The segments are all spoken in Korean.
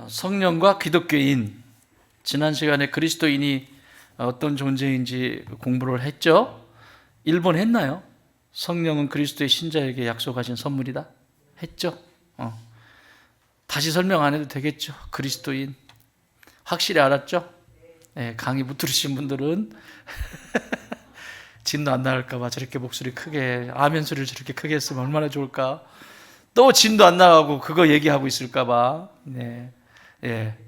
성령과 기독교인, 지난 시간에 그리스도인이 어떤 존재인지 공부를 했죠. 1번 했나요? 성령은 그리스도의 신자에게 약속하신 선물이다 했죠. 다시 설명 안 해도 되겠죠. 그리스도인 확실히 알았죠? 네, 강의 못 들으신 분들은 진도 안 나갈까 봐 저렇게 목소리 크게, 아멘 소리를 저렇게 크게 했으면 얼마나 좋을까. 또 진도 안 나가고 그거 얘기하고 있을까 봐. 네. 예.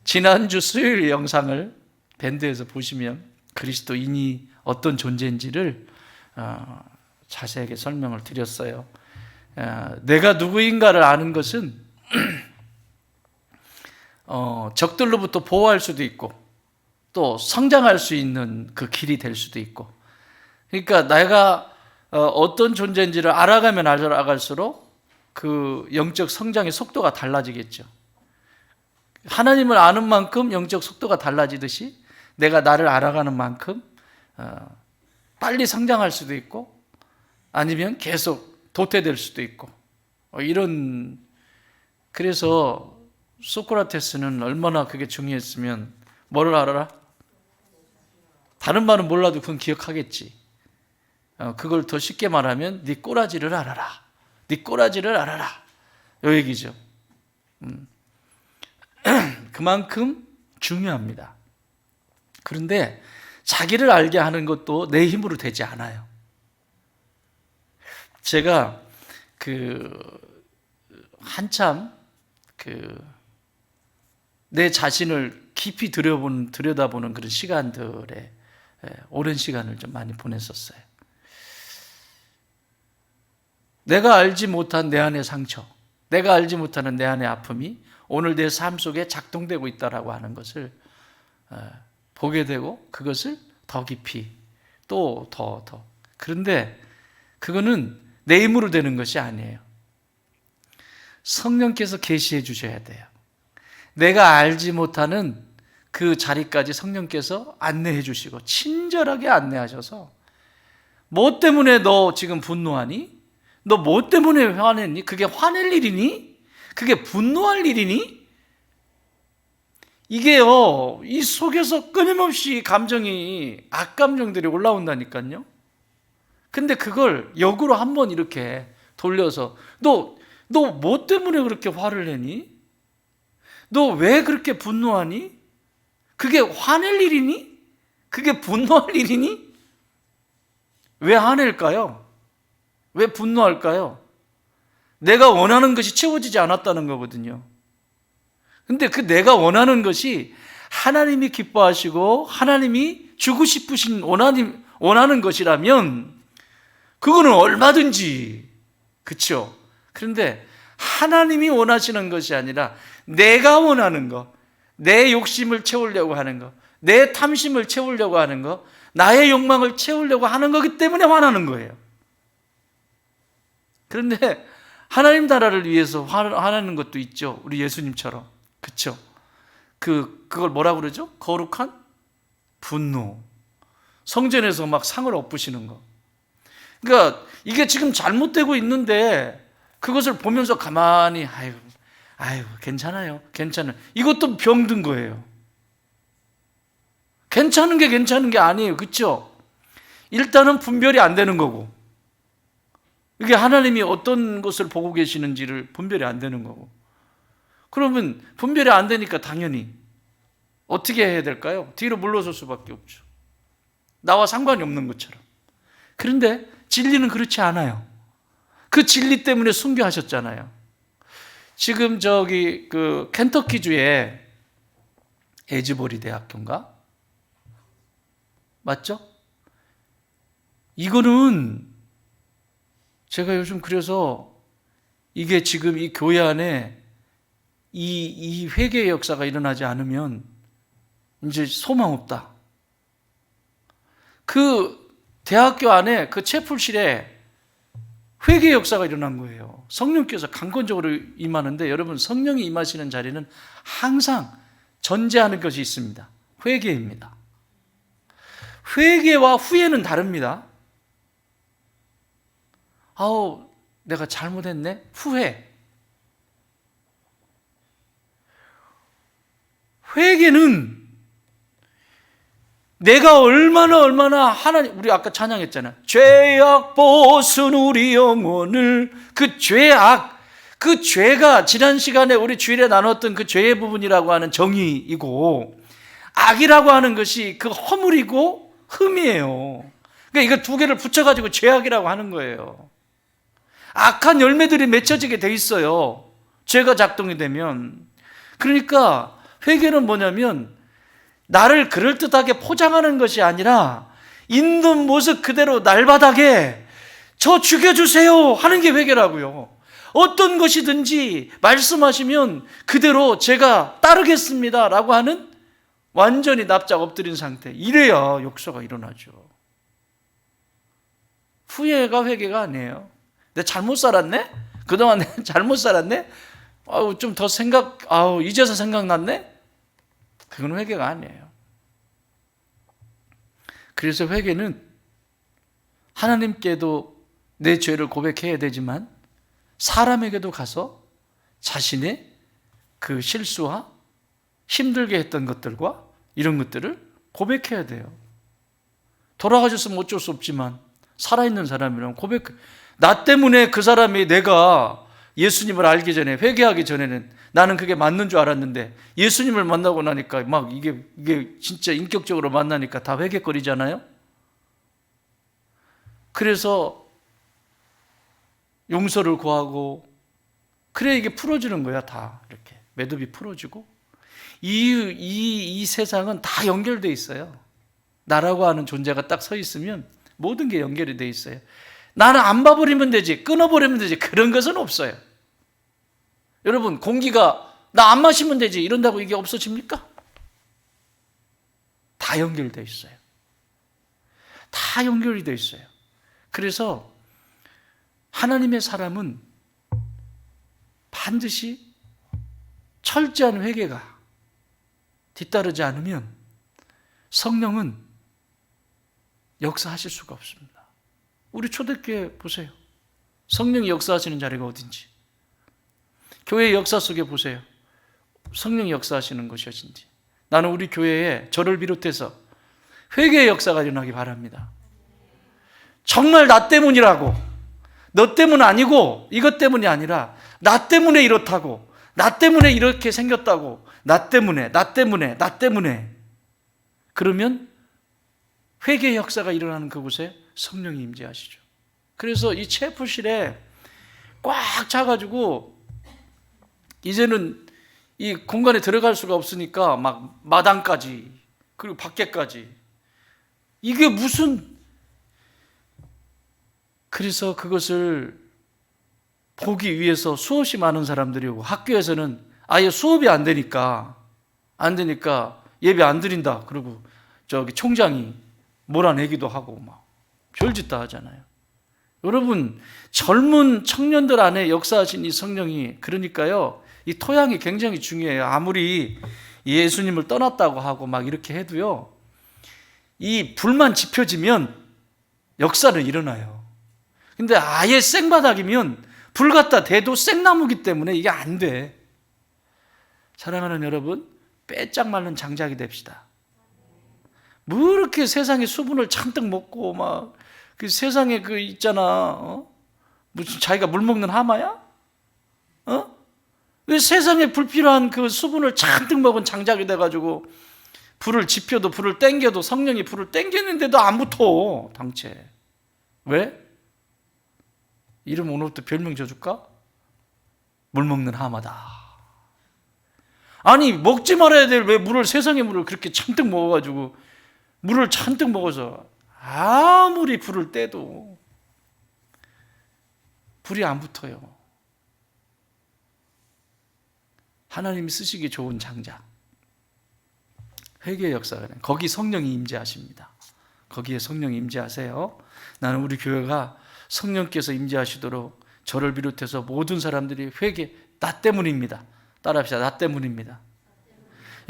지난주 수요일 영상을 밴드에서 보시면 그리스도인이 어떤 존재인지를 자세하게 설명을 드렸어요. 내가 누구인가를 아는 것은 적들로부터 보호할 수도 있고 또 성장할 수 있는 그 길이 될 수도 있고, 그러니까 내가 어떤 존재인지를 알아가면 알아갈수록 그 영적 성장의 속도가 달라지겠죠. 하나님을 아는 만큼 영적 속도가 달라지듯이 내가 나를 알아가는 만큼 빨리 성장할 수도 있고 아니면 계속 도태될 수도 있고, 이런, 그래서 소크라테스는 얼마나 그게 중요했으면 뭐를 알아라? 다른 말은 몰라도 그건 기억하겠지. 그걸 더 쉽게 말하면 네 꼬라지를 알아라. 네 꼬라지를 알아라. 이 얘기죠. 그만큼 중요합니다. 그런데 자기를 알게 하는 것도 내 힘으로 되지 않아요. 제가 한참 내 자신을 깊이 들여다보는 그런 시간들에 오랜 시간을 좀 많이 보냈었어요. 내가 알지 못한 내 안의 상처, 내가 알지 못하는 내 안의 아픔이 오늘 내 삶 속에 작동되고 있다라고 하는 것을 보게 되고 그것을 더 깊이 또 더 그런데 그거는 내 힘으로 되는 것이 아니에요. 성령께서 계시해 주셔야 돼요. 내가 알지 못하는 그 자리까지 성령께서 안내해 주시고 친절하게 안내하셔서, 뭐 때문에 너 지금 분노하니? 너 뭐 때문에 화냈니? 그게 화낼 일이니? 그게 분노할 일이니? 이게요, 이 속에서 끊임없이 감정이, 악감정들이 올라온다니까요. 근데 그걸 역으로 한번 이렇게 돌려서 너 뭐 때문에 그렇게 화를 내니? 너 왜 그렇게 분노하니? 그게 화낼 일이니? 그게 분노할 일이니? 왜 화낼까요? 왜 분노할까요? 내가 원하는 것이 채워지지 않았다는 거거든요. 근데 그 내가 원하는 것이 하나님이 기뻐하시고 하나님이 주고 싶으신 원하는 것이라면 그거는 얼마든지, 그렇죠? 그런데 하나님이 원하시는 것이 아니라 내가 원하는 것, 내 욕심을 채우려고 하는 것, 내 탐심을 채우려고 하는 것, 나의 욕망을 채우려고 하는 거기 때문에 화나는 거예요. 그런데 하나님 나라를 위해서 화나는 것도 있죠. 우리 예수님처럼. 그렇죠? 그걸 뭐라고 그러죠? 거룩한 분노. 성전에서 막 상을 엎으시는 거. 그러니까 이게 지금 잘못되고 있는데 그것을 보면서 가만히 아유 괜찮아요. 이것도 병든 거예요. 괜찮은 게 괜찮은 게 아니에요. 그렇죠? 일단은 분별이 안 되는 거고, 이게 하나님이 어떤 것을 보고 계시는지를 분별이 안 되는 거고, 그러면 분별이 안 되니까 당연히 어떻게 해야 될까요? 뒤로 물러설 수밖에 없죠. 나와 상관이 없는 것처럼. 그런데 진리는 그렇지 않아요. 그 진리 때문에 순교하셨잖아요. 지금 켄터키주의 에즈버리 대학교인가? 맞죠? 이거는 제가 요즘 그래서 이게 지금 이 교회 안에 이 회개의 역사가 일어나지 않으면 이제 소망 없다. 그 대학교 안에 그 채플실에 회개의 역사가 일어난 거예요. 성령께서 강권적으로 임하는데, 여러분, 성령이 임하시는 자리는 항상 전제하는 것이 있습니다. 회개입니다. 회개와 후회는 다릅니다. 내가 잘못했네? 후회. 회개는 내가 얼마나 하나님, 우리 아까 찬양했잖아. 죄악 벗은 우리 영혼을, 그 죄악, 그 죄가 지난 시간에 우리 주일에 나눴던 그 죄의 부분이라고 하는 정의이고, 악이라고 하는 것이 그 허물이고 흠이에요. 그러니까 이거 두 개를 붙여가지고 죄악이라고 하는 거예요. 악한 열매들이 맺혀지게 돼 있어요, 죄가 작동이 되면. 그러니까 회개는 뭐냐면 나를 그럴듯하게 포장하는 것이 아니라 있는 모습 그대로 날바닥에 저 죽여주세요 하는 게 회개라고요. 어떤 것이든지 말씀하시면 그대로 제가 따르겠습니다 라고 하는, 완전히 납작 엎드린 상태. 이래야 역사가 일어나죠. 후회가 회개가 아니에요. 내가 잘못 살았네? 그동안 내가 잘못 살았네? 좀 더 이제서 생각났네? 그건 회개가 아니에요. 그래서 회개는 하나님께도 내 죄를 고백해야 되지만 사람에게도 가서 자신의 그 실수와 힘들게 했던 것들과 이런 것들을 고백해야 돼요. 돌아가셨으면 어쩔 수 없지만 살아있는 사람이라면 나 때문에 그 사람이, 내가 예수님을 알기 전에, 회개하기 전에는 나는 그게 맞는 줄 알았는데 예수님을 만나고 나니까 막 이게 진짜 인격적으로 만나니까 다 회개거리잖아요. 그래서 용서를 구하고, 그래 이게 풀어지는 거야. 다 이렇게 매듭이 풀어지고. 이 세상은 다 연결돼 있어요. 나라고 하는 존재가 딱 서 있으면 모든 게 연결이 돼 있어요. 나는 안 봐버리면 되지, 끊어버리면 되지, 그런 것은 없어요. 여러분, 공기가 나 안 마시면 되지 이런다고 이게 없어집니까? 다 연결돼 있어요. 다 연결이 돼 있어요. 그래서 하나님의 사람은 반드시 철저한 회개가 뒤따르지 않으면 성령은 역사하실 수가 없습니다. 우리 초대교회 보세요. 성령이 역사하시는 자리가 어딘지, 교회 역사 속에 보세요. 성령이 역사하시는 것이 어딘지. 나는 우리 교회에 저를 비롯해서 회개의 역사가 일어나기 바랍니다. 정말 나 때문이라고, 너 때문 아니고 이것 때문이 아니라 나 때문에 이렇다고, 나 때문에 이렇게 생겼다고, 나 때문에. 그러면 회개의 역사가 일어나는 그곳에 성령이 임재하시죠. 그래서 이 체포실에 꽉 차가지고 이제는 이 공간에 들어갈 수가 없으니까 막 마당까지, 그리고 밖에까지, 이게 무슨, 그래서 그것을 보기 위해서 수없이 많은 사람들이 오고, 학교에서는 아예 수업이 안 되니까 예배 안 드린다 그러고 저기 총장이 몰아내기도 하고 막 별짓 다 하잖아요. 여러분, 젊은 청년들 안에 역사하신 이 성령이, 그러니까요, 이 토양이 굉장히 중요해요. 아무리 예수님을 떠났다고 하고 막 이렇게 해도요, 이 불만 지펴지면 역사는 일어나요. 근데 아예 생바닥이면 불 갖다 대도 생나무기 때문에 이게 안 돼. 사랑하는 여러분, 빼짝 마른 장작이 됩시다. 뭐 이렇게 세상에 수분을 잔뜩 먹고 막 그 세상에 그 있잖아, 무슨 자기가 물 먹는 하마야? 왜 세상에 불필요한 그 수분을 잔뜩 먹은 장작이 돼가지고 불을 지펴도, 불을 땡겨도, 성령이 불을 땡기는데도 안 붙어 당체. 왜? 이름 오늘부터 별명 줘줄까? 물 먹는 하마다. 아니, 먹지 말아야 될 왜 물을, 세상의 물을 그렇게 잔뜩 먹어가지고, 물을 잔뜩 먹어서 아무리 불을 떼도 불이 안 붙어요. 하나님이 쓰시기 좋은 장작, 회개의 역사가, 거기 성령이 임재하십니다. 거기에 성령이 임재하세요. 나는 우리 교회가 성령께서 임재하시도록 저를 비롯해서 모든 사람들이 회개, 나 때문입니다. 따라합시다. 나 때문입니다.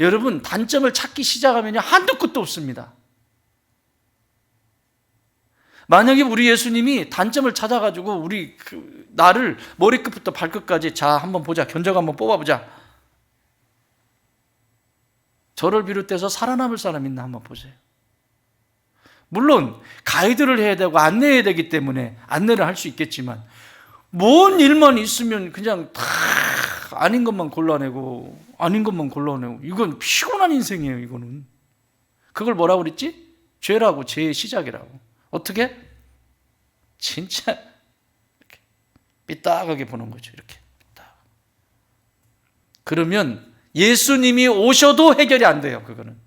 여러분, 단점을 찾기 시작하면 한도 끝도 없습니다. 만약에 우리 예수님이 단점을 찾아가지고 나를 머리끝부터 발끝까지, 자 한번 보자, 견적 한번 뽑아보자, 저를 비롯해서 살아남을 사람 있나 한번 보세요. 물론 가이드를 해야 되고 안내해야 되기 때문에 안내를 할 수 있겠지만 뭔 일만 있으면 그냥 다 아닌 것만 골라내고 이건 피곤한 인생이에요. 이거는. 그걸 뭐라고 그랬지? 죄라고, 죄의 시작이라고. 어떻게? 진짜 이렇게 삐딱하게 보는 거죠. 이렇게 삐딱. 그러면 예수님이 오셔도 해결이 안 돼요. 그거는.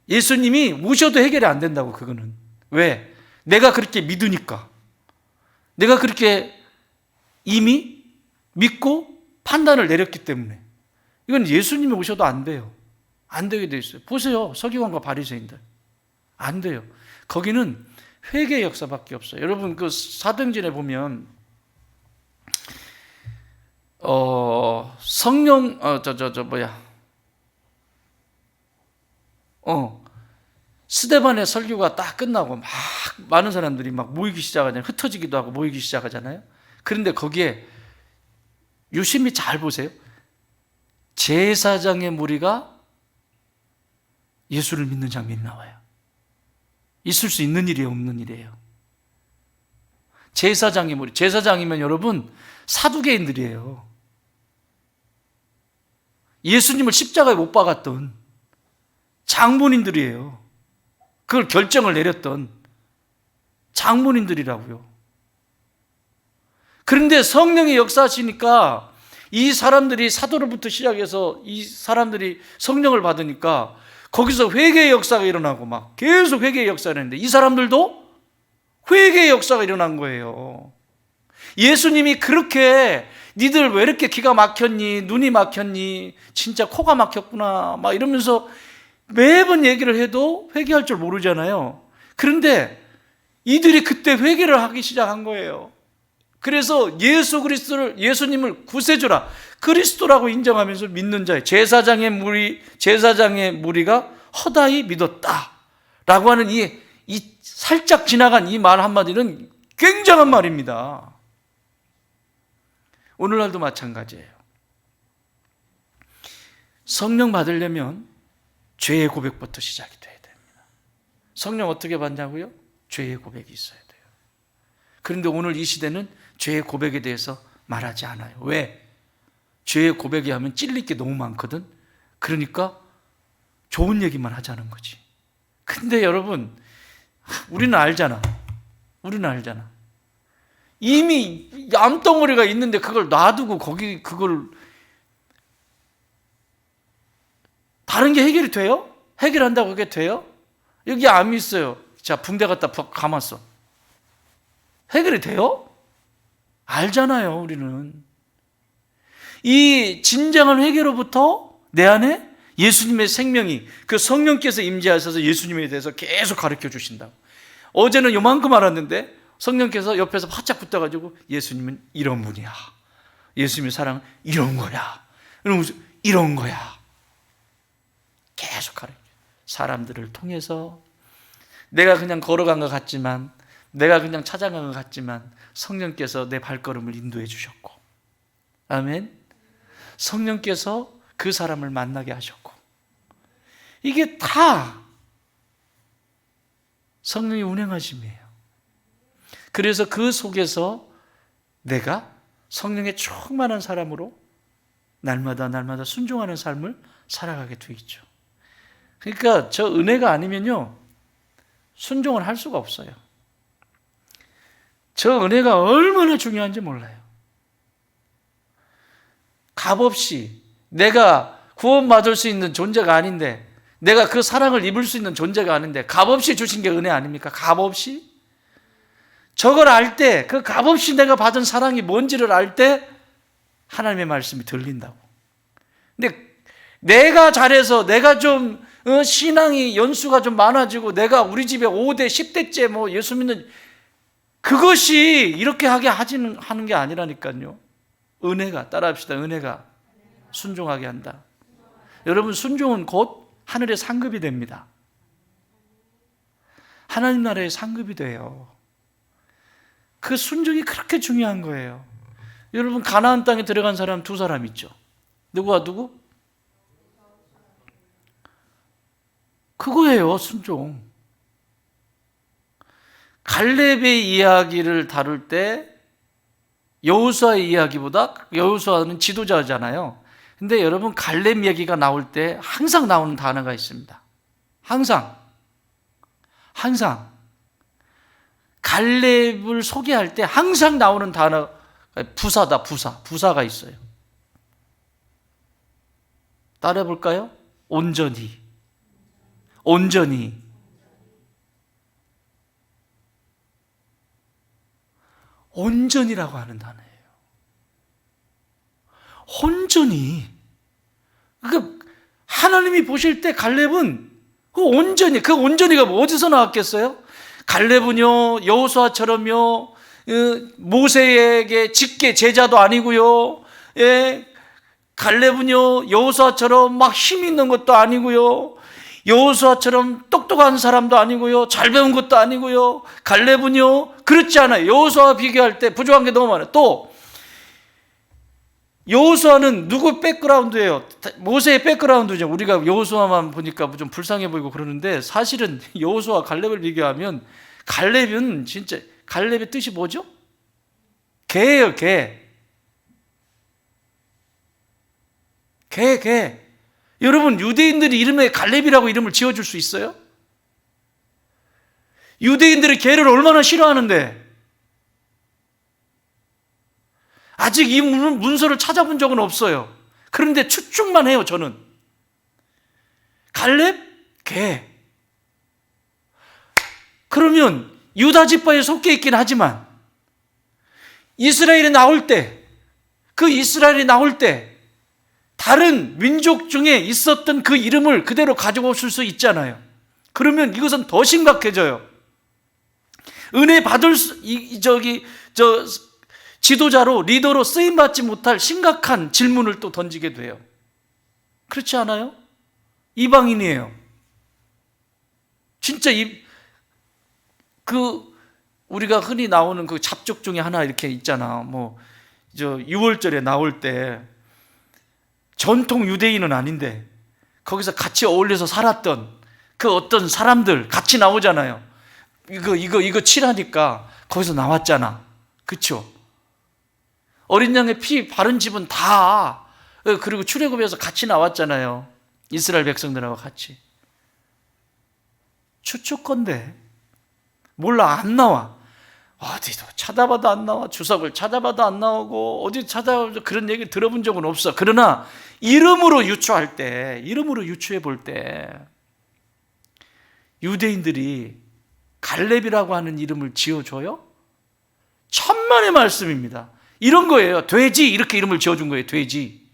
예수님이 오셔도 해결이 안 된다고. 그거는. 왜? 내가 그렇게 믿으니까. 내가 그렇게 이미 믿고 판단을 내렸기 때문에. 이건 예수님이 오셔도 안 돼요. 안 되게 돼 있어요. 보세요. 서기관과 바리새인들. 안 돼요. 거기는 회개의 역사밖에 없어요. 여러분 그 사도행전에 보면 성령 스데반의 설교가 딱 끝나고 막 많은 사람들이 막 모이기 시작하잖아요. 흩어지기도 하고 모이기 시작하잖아요. 그런데 거기에 유심히 잘 보세요. 제사장의 무리가 예수를 믿는 장면이 나와요. 있을 수 있는 일이에요, 없는 일이에요? 제사장의 무리. 제사장이면 여러분 사두개인들이에요. 예수님을 십자가에 못 박았던 장본인들이에요. 그걸 결정을 내렸던 장본인들이라고요. 그런데 성령이 역사하시니까 이 사람들이 사도로부터 시작해서 이 사람들이 성령을 받으니까 거기서 회개의 역사가 일어나고 막 계속 회개의 역사가 일어났는데 이 사람들도 회개의 역사가 일어난 거예요. 예수님이 그렇게 니들 왜 이렇게 기가 막혔니? 눈이 막혔니? 진짜 코가 막혔구나 막 이러면서 매번 얘기를 해도 회개할 줄 모르잖아요. 그런데 이들이 그때 회개를 하기 시작한 거예요. 그래서 예수님을 구세주라, 그리스도라고 인정하면서 믿는 자예요. 제사장의 무리가 허다히 믿었다라고 하는 이 살짝 지나간 이 말 한마디는 굉장한 말입니다. 오늘날도 마찬가지예요. 성령 받으려면 죄의 고백부터 시작이 돼야 됩니다. 성령 어떻게 받냐고요? 죄의 고백이 있어야 돼요. 그런데 오늘 이 시대는 죄의 고백에 대해서 말하지 않아요. 왜? 죄의 고백이 하면 찔릴 게 너무 많거든. 그러니까 좋은 얘기만 하자는 거지. 근데 여러분, 우리는 알잖아. 이미 암덩어리가 있는데 그걸 놔두고 그걸 다른 게 해결이 돼요? 해결한다고 그게 돼요? 여기 암이 있어요. 자, 붕대 갖다 감았어. 해결이 돼요? 알잖아요, 우리는. 이 진정한 회개로부터 내 안에 예수님의 생명이, 그 성령께서 임재하셔서 예수님에 대해서 계속 가르쳐 주신다고. 어제는 요만큼 알았는데 성령께서 옆에서 바짝 붙어가지고 예수님은 이런 분이야. 예수님의 사랑은 이런 거야. 이런 거야. 계속 가르쳐. 사람들을 통해서 내가 그냥 걸어간 것 같지만, 내가 그냥 찾아간 것 같지만 성령께서 내 발걸음을 인도해 주셨고, 아멘. 성령께서 그 사람을 만나게 하셨고, 이게 다 성령의 운행하심이에요. 그래서 그 속에서 내가 성령의 충만한 사람으로 날마다 순종하는 삶을 살아가게 돼 있죠. 그러니까 저 은혜가 아니면요 순종을 할 수가 없어요. 저 은혜가 얼마나 중요한지 몰라요. 값없이 내가 구원받을 수 있는 존재가 아닌데, 내가 그 사랑을 입을 수 있는 존재가 아닌데 값없이 주신 게 은혜 아닙니까? 값없이? 저걸 알 때, 그 값없이 내가 받은 사랑이 뭔지를 알 때 하나님의 말씀이 들린다고. 근데 내가 잘해서, 내가 좀 신앙이 연수가 좀 많아지고, 내가 우리 집에 5대 10대째 뭐 예수 믿는, 그것이 이렇게 하는 게 아니라니까요. 은혜가, 따라합시다. 은혜가 순종하게 한다. 여러분, 순종은 곧 하늘의 상급이 됩니다. 하나님 나라의 상급이 돼요. 그 순종이 그렇게 중요한 거예요. 여러분, 가나안 땅에 들어간 사람 2사람 있죠. 누구와 누구? 그거예요, 순종. 갈렙의 이야기를 다룰 때 여호수아의 이야기보다, 여호수아는 지도자잖아요. 근데 여러분, 갈렙 얘기가 나올 때 항상 나오는 단어가 있습니다. 항상 갈렙을 소개할 때 항상 나오는 단어, 부사다. 부사가 있어요. 따라해 볼까요? 온전히. 온전이라고 하는 단어예요. 온전히. 그러니까 하나님이 보실 때 갈렙은 그 온전히가 어디서 나왔겠어요? 갈렙은요, 여호수아처럼요, 모세에게 직계 제자도 아니고요, 갈렙은요, 여호수아처럼 막 힘 있는 것도 아니고요, 여호수아처럼 똑똑한 사람도 아니고요, 잘 배운 것도 아니고요. 갈렙은요, 그렇지 않아요. 여호수아와 비교할 때 부족한 게 너무 많아요. 또 여호수아는 누구 백그라운드예요? 모세의 백그라운드죠. 우리가 여호수아만 보니까 좀 불쌍해 보이고 그러는데, 사실은 여호수아와 갈렙을 비교하면 갈렙은 진짜, 갈렙의 뜻이 뭐죠? 개예요, 개. 여러분, 유대인들이 이름에 갈렙이라고 이름을 지어줄 수 있어요? 유대인들이 개를 얼마나 싫어하는데, 아직 이 문서를 찾아본 적은 없어요. 그런데 추측만 해요, 저는. 갈렙? 개. 그러면 유다 지파에 속해 있긴 하지만 이스라엘이 나올 때, 다른 민족 중에 있었던 그 이름을 그대로 가지고 오실 수 있잖아요. 그러면 이것은 더 심각해져요. 은혜 받을 지도자로, 리더로 쓰임받지 못할 심각한 질문을 또 던지게 돼요. 그렇지 않아요? 이방인이에요. 진짜 우리가 흔히 나오는 그 잡족 중에 하나 이렇게 있잖아. 6월절에 나올 때 전통 유대인은 아닌데 거기서 같이 어울려서 살았던 그 어떤 사람들 같이 나오잖아요. 이거 칠하니까 거기서 나왔잖아. 그렇죠? 어린 양의 피 바른 집은 다, 그리고 출애굽에서 같이 나왔잖아요. 이스라엘 백성들하고 같이. 추측건데 몰라, 안 나와. 어디도 찾아봐도 안 나와. 주석을 찾아봐도 안 나오고, 어디 찾아봐도 그런 얘기 들어본 적은 없어. 그러나 이름으로 유추해 볼 때 유대인들이 갈렙이라고 하는 이름을 지어줘요? 천만의 말씀입니다. 이런 거예요. 돼지, 이렇게 이름을 지어준 거예요. 돼지.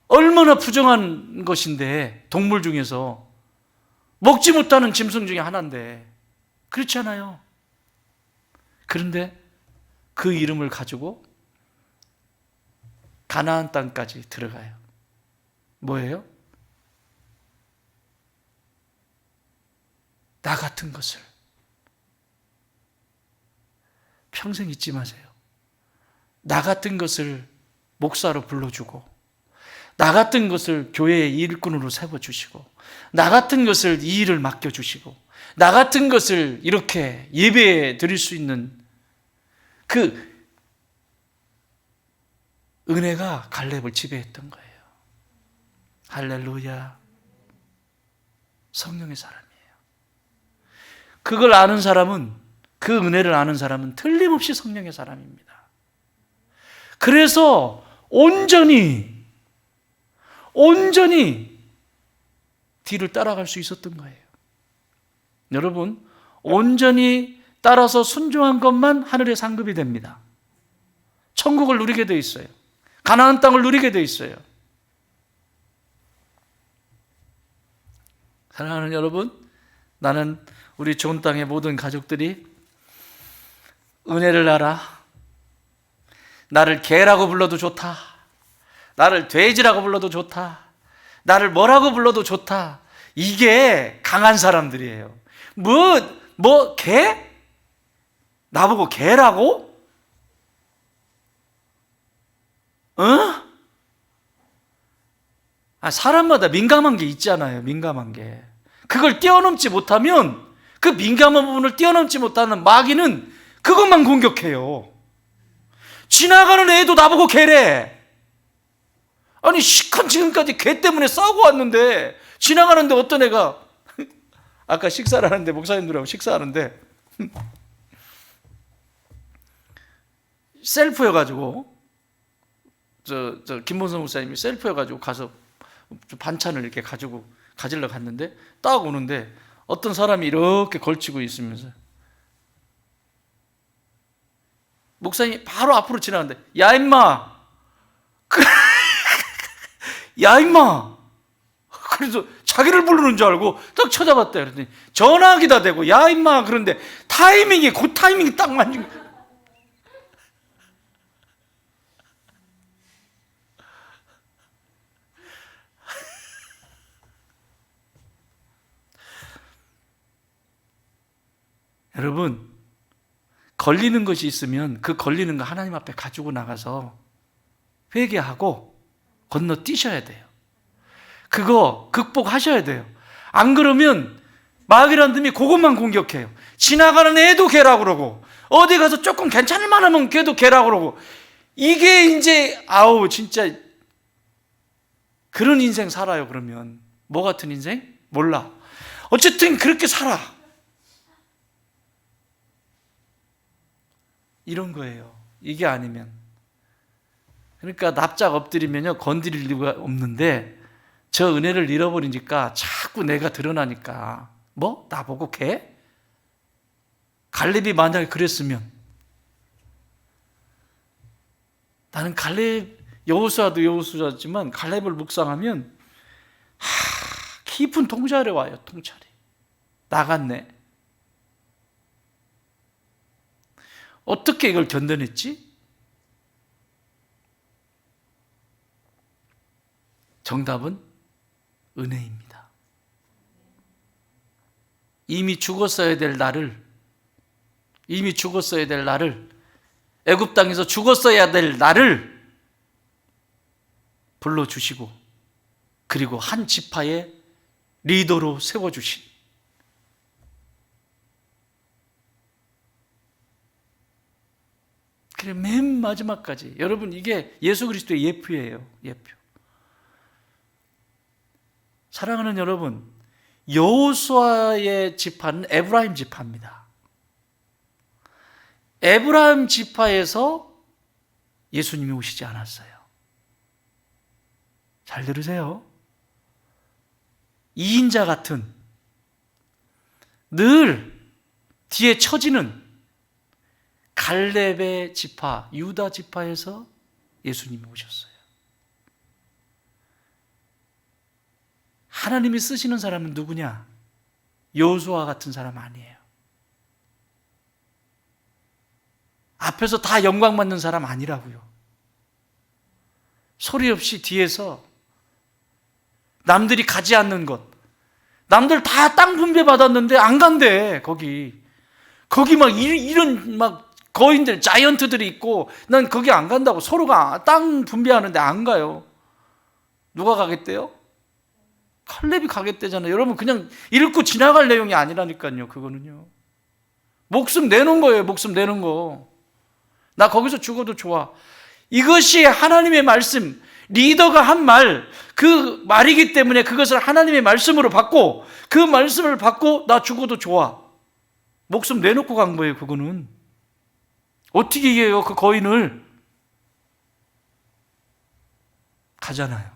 얼마나 부정한 것인데, 동물 중에서 먹지 못하는 짐승 중에 하나인데, 그렇지 않아요? 그런데 그 이름을 가지고 가나안 땅까지 들어가요. 뭐예요? 나 같은 것을 평생 잊지 마세요. 나 같은 것을 목사로 불러주고, 나 같은 것을 교회의 일꾼으로 세워주시고, 나 같은 것을 이 일을 맡겨주시고, 나 같은 것을 이렇게 예배에 드릴 수 있는 그 은혜가 갈렙을 지배했던 거예요. 할렐루야. 성령의 사람이에요. 그걸 아는 사람은, 그 은혜를 아는 사람은 틀림없이 성령의 사람입니다. 그래서 온전히 뒤를 따라갈 수 있었던 거예요. 여러분, 온전히 따라서 순종한 것만 하늘의 상급이 됩니다. 천국을 누리게 돼 있어요. 가나안 땅을 누리게 돼 있어요. 사랑하는 여러분, 나는 우리 좋은 땅의 모든 가족들이 은혜를 알아. 나를 개라고 불러도 좋다. 나를 돼지라고 불러도 좋다. 나를 뭐라고 불러도 좋다. 이게 강한 사람들이에요. 개? 나보고 개라고? 사람마다 민감한 게 있잖아요. 민감한 게. 그걸 뛰어넘지 못하면, 그 민감한 부분을 뛰어넘지 못하는 마귀는 그것만 공격해요. 지나가는 애도 나보고 개래. 아니 시컷 지금까지 개 때문에 싸우고 왔는데, 지나가는데 어떤 애가 아까 식사를 하는데, 목사님들하고 식사하는데 셀프여가지고 저 김본성 목사님이 셀프여가지고 가서 반찬을 이렇게 가지러 갔는데, 딱 오는데 어떤 사람이 이렇게 걸치고 있으면서 목사님이 바로 앞으로 지나가는데, 야 임마 야 임마, 그래서 자기를 부르는 줄 알고 딱 쳐다봤다. 그랬더니 전화기다 대고 야 임마, 그런데 그 타이밍이 딱 맞는 거야. 여러분, 걸리는 것이 있으면 그 걸리는 거 하나님 앞에 가지고 나가서 회개하고 건너뛰셔야 돼요. 그거 극복하셔야 돼요. 안 그러면 마귀란 놈이 그것만 공격해요. 지나가는 애도 개라고 그러고, 어디 가서 조금 괜찮을 만하면 걔도 개라고 그러고, 이게 이제 진짜 그런 인생 살아요. 그러면 뭐 같은 인생? 몰라. 어쨌든 그렇게 살아. 이런 거예요. 이게 아니면. 그러니까 납작 엎드리면요 건드릴 이유가 없는데, 저 은혜를 잃어버리니까 자꾸 내가 드러나니까, 뭐? 나보고 개? 갈렙이 만약에 그랬으면, 나는 여호수아도 여호수아지만 갈렙을 묵상하면 깊은 통찰이 와요. 통찰이 나갔네. 어떻게 이걸 견뎌냈지? 정답은 은혜입니다. 이미 죽었어야 될 나를, 애굽 땅에서 죽었어야 될 나를 불러주시고, 그리고 한 지파의 리더로 세워주신, 그래 맨 마지막까지. 여러분, 이게 예수 그리스도의 예표예요. 예표. 사랑하는 여러분, 여호수아의 지파는 에브라임 지파입니다. 에브라임 지파에서 예수님이 오시지 않았어요. 잘 들으세요. 2인자 같은, 늘 뒤에 처지는 갈렙의 지파, 유다 지파에서 예수님이 오셨어요. 하나님이 쓰시는 사람은 누구냐? 여호수아 같은 사람 아니에요. 앞에서 다 영광 받는 사람 아니라고요. 소리 없이 뒤에서 남들이 가지 않는 것, 남들 다 땅 분배 받았는데 안 간대. 거기 막 이런 막 거인들, 자이언트들이 있고, 난 거기 안 간다고. 서로가 땅 분배하는데 안 가요. 누가 가겠대요? 칼렙이 가겠대잖아요. 여러분, 그냥 읽고 지나갈 내용이 아니라니까요. 그거는요, 목숨 내놓은 거예요. 목숨 내는 거. 나 거기서 죽어도 좋아. 이것이 하나님의 말씀, 리더가 한 말, 그 말이기 때문에 그것을 하나님의 말씀으로 받고, 그 말씀을 받고 나 죽어도 좋아. 목숨 내놓고 간 거예요. 그거는 어떻게 이겨요? 그 거인을. 가잖아요.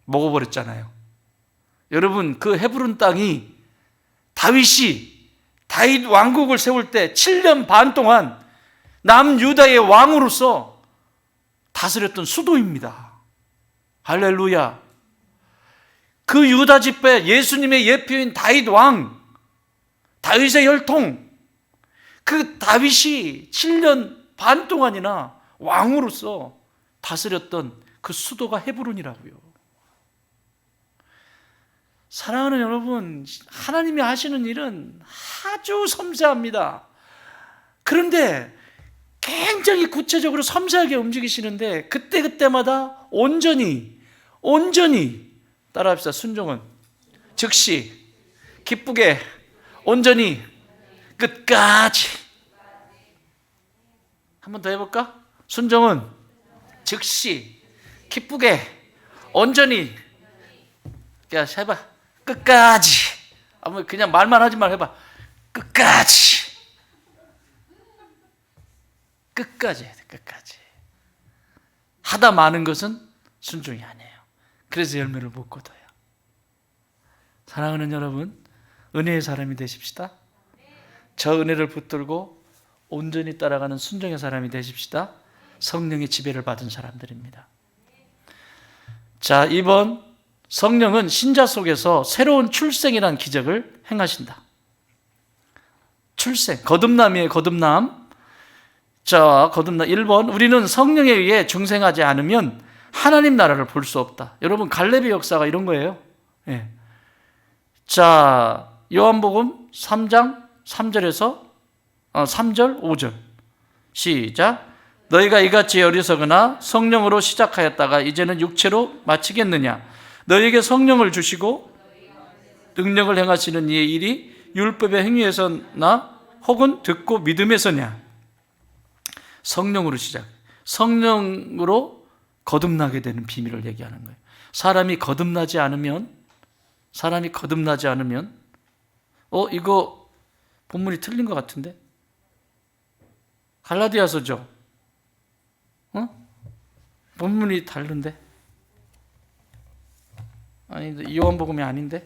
먹어버렸잖아요. 여러분, 그 헤브론 땅이 다윗 왕국을 세울 때 7년 반 동안 남유다의 왕으로서 다스렸던 수도입니다. 할렐루야. 그 유다 지파, 예수님의 예표인 다윗 왕, 다윗의 혈통, 그 다윗이 7년 반 동안이나 왕으로서 다스렸던 그 수도가 헤브론이라고요. 사랑하는 여러분, 하나님이 하시는 일은 아주 섬세합니다. 그런데 굉장히 구체적으로 섬세하게 움직이시는데 그때그때마다 온전히 따라합시다. 순종은 즉시, 기쁘게, 온전히, 끝까지. 한 번 더 해볼까? 순종은 즉시, 기쁘게, 온전히. 야, 해봐. 끝까지. 그냥 말만 하지 말고 해봐. 끝까지. 끝까지 해야 돼. 끝까지. 하다 마는 것은 순종이 아니에요. 그래서 열매를 못 거둬요. 사랑하는 여러분, 은혜의 사람이 되십시다. 저 은혜를 붙들고 온전히 따라가는 순종의 사람이 되십시다. 성령의 지배를 받은 사람들입니다. 자, 2번, 성령은 신자 속에서 새로운 출생이라는 기적을 행하신다. 출생, 거듭남이에요. 거듭남. 자, 거듭남. 1번, 우리는 성령에 의해 중생하지 않으면 하나님 나라를 볼 수 없다. 여러분, 갈렙의 역사가 이런 거예요. 예. 자, 요한복음 3장 3절에서 3절, 5절. 시작. 너희가 이같이 어리석으나 성령으로 시작하였다가 이제는 육체로 마치겠느냐? 너희에게 성령을 주시고 능력을 행하시는 이의 일이 율법의 행위에서나 혹은 듣고 믿음에서냐? 성령으로 시작. 성령으로 거듭나게 되는 비밀을 얘기하는 거예요. 사람이 거듭나지 않으면 이거 본문이 틀린 것 같은데? 갈라디아서죠? 본문이 다른데? 아니, 요한복음이 아닌데?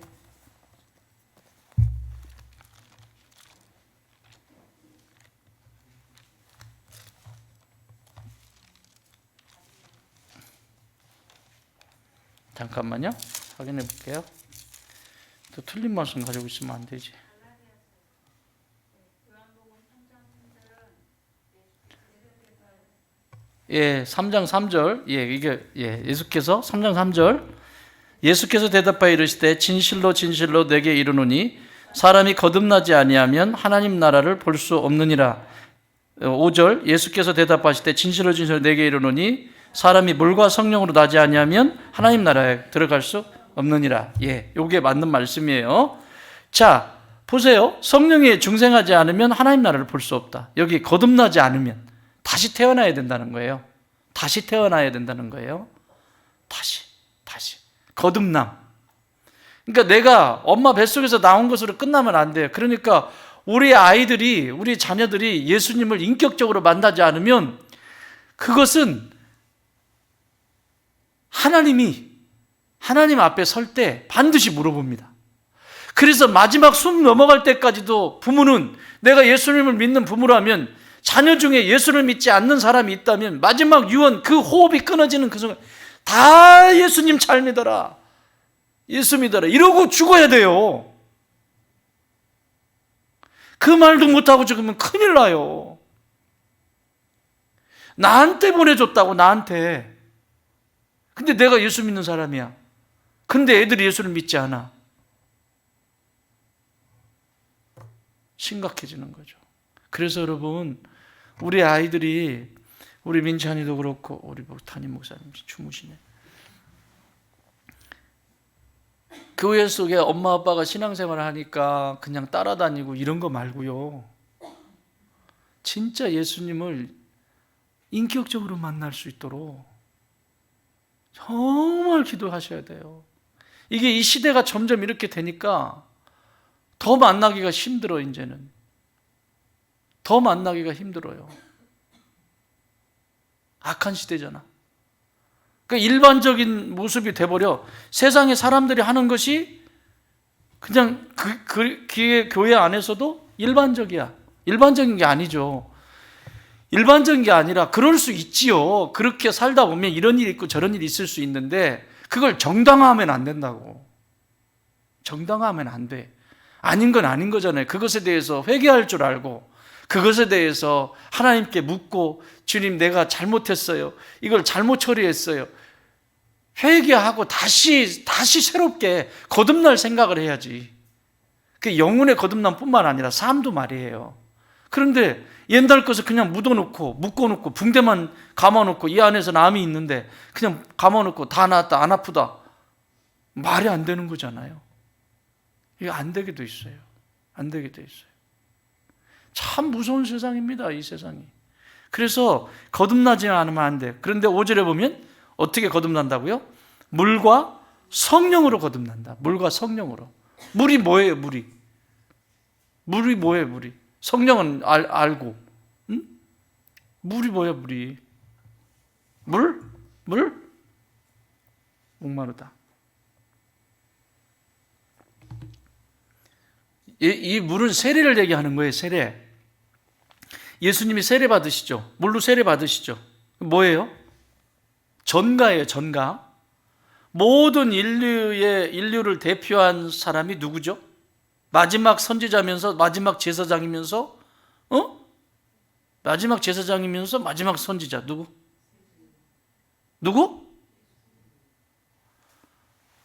잠깐만요. 확인해 볼게요. 또 틀린 말씀 가지고 있으면 안 되지. 예, 3장 3절. 예수께서 3장 3절. 예수께서 대답하여 이르시되 진실로 진실로 내게 이르노니 사람이 거듭나지 아니하면 하나님 나라를 볼 수 없느니라. 5절. 예수께서 대답하시되 진실로 진실로 내게 이르노니 사람이 물과 성령으로 나지 아니하면 하나님 나라에 들어갈 수 없느니라. 예, 요게 맞는 말씀이에요. 자, 보세요. 성령에 중생하지 않으면 하나님 나라를 볼 수 없다. 여기 거듭나지 않으면 다시 태어나야 된다는 거예요. 다시 태어나야 된다는 거예요. 다시. 거듭남. 그러니까 내가 엄마 뱃속에서 나온 것으로 끝나면 안 돼요. 그러니까 우리 아이들이, 우리 자녀들이 예수님을 인격적으로 만나지 않으면 그것은 하나님 앞에 설 때 반드시 물어봅니다. 그래서 마지막 숨 넘어갈 때까지도 부모는, 내가 예수님을 믿는 부모라면 자녀 중에 예수를 믿지 않는 사람이 있다면 마지막 유언, 그 호흡이 끊어지는 그 순간 다 예수님 잘 믿어라, 예수 믿어라 이러고 죽어야 돼요. 그 말도 못하고 죽으면 큰일 나요. 나한테 보내줬다고, 나한테. 근데 내가 예수 믿는 사람이야. 근데 애들이 예수를 믿지 않아. 심각해지는 거죠. 그래서 여러분, 우리 아이들이, 우리 민찬이도 그렇고 우리 담임 목사님 주무시네. 교회 속에 엄마 아빠가 신앙생활을 하니까 그냥 따라다니고 이런 거 말고요, 진짜 예수님을 인격적으로 만날 수 있도록 정말 기도하셔야 돼요. 이게 이 시대가 점점 이렇게 되니까 더 만나기가 힘들어. 이제는 더 만나기가 힘들어요. 악한 시대잖아. 그러니까 일반적인 모습이 돼버려. 세상에 사람들이 하는 것이 그냥 교회 안에서도 일반적이야. 일반적인 게 아니죠. 일반적인 게 아니라 그럴 수 있지요. 그렇게 살다 보면 이런 일이 있고 저런 일이 있을 수 있는데 그걸 정당화하면 안 된다고. 정당화하면 안 돼. 아닌 건 아닌 거잖아요. 그것에 대해서 회개할 줄 알고 그것에 대해서 하나님께 묻고, 주님 내가 잘못했어요, 이걸 잘못 처리했어요, 회개하고 다시 새롭게 거듭날 생각을 해야지. 그 영혼의 거듭남뿐만 아니라 삶도 말이에요. 그런데 옛날 것을 그냥 묻어놓고 묶어놓고 붕대만 감아놓고 이 안에서는 암이 있는데 그냥 감아놓고 다 나았다 안 아프다 말이 안 되는 거잖아요. 이게 안 되게 돼 있어요. 안 되게 돼 있어요. 참 무서운 세상입니다, 이 세상이. 그래서 거듭나지 않으면 안 돼. 그런데 5절에 보면 어떻게 거듭난다고요? 물과 성령으로 거듭난다. 물과 성령으로. 물이 뭐예요, 물이? 물이 뭐예요, 물이? 성령은 알고. 응? 물이 뭐야, 물이? 물? 물? 목마르다. 이 물은 세례를 얘기하는 거예요, 세례. 예수님이 세례 받으시죠. 물로 세례 받으시죠. 뭐예요? 전가예요, 전가. 모든 인류를 대표한 사람이 누구죠? 마지막 선지자면서 마지막 제사장이면서 마지막 제사장이면서 마지막 선지자 누구? 누구?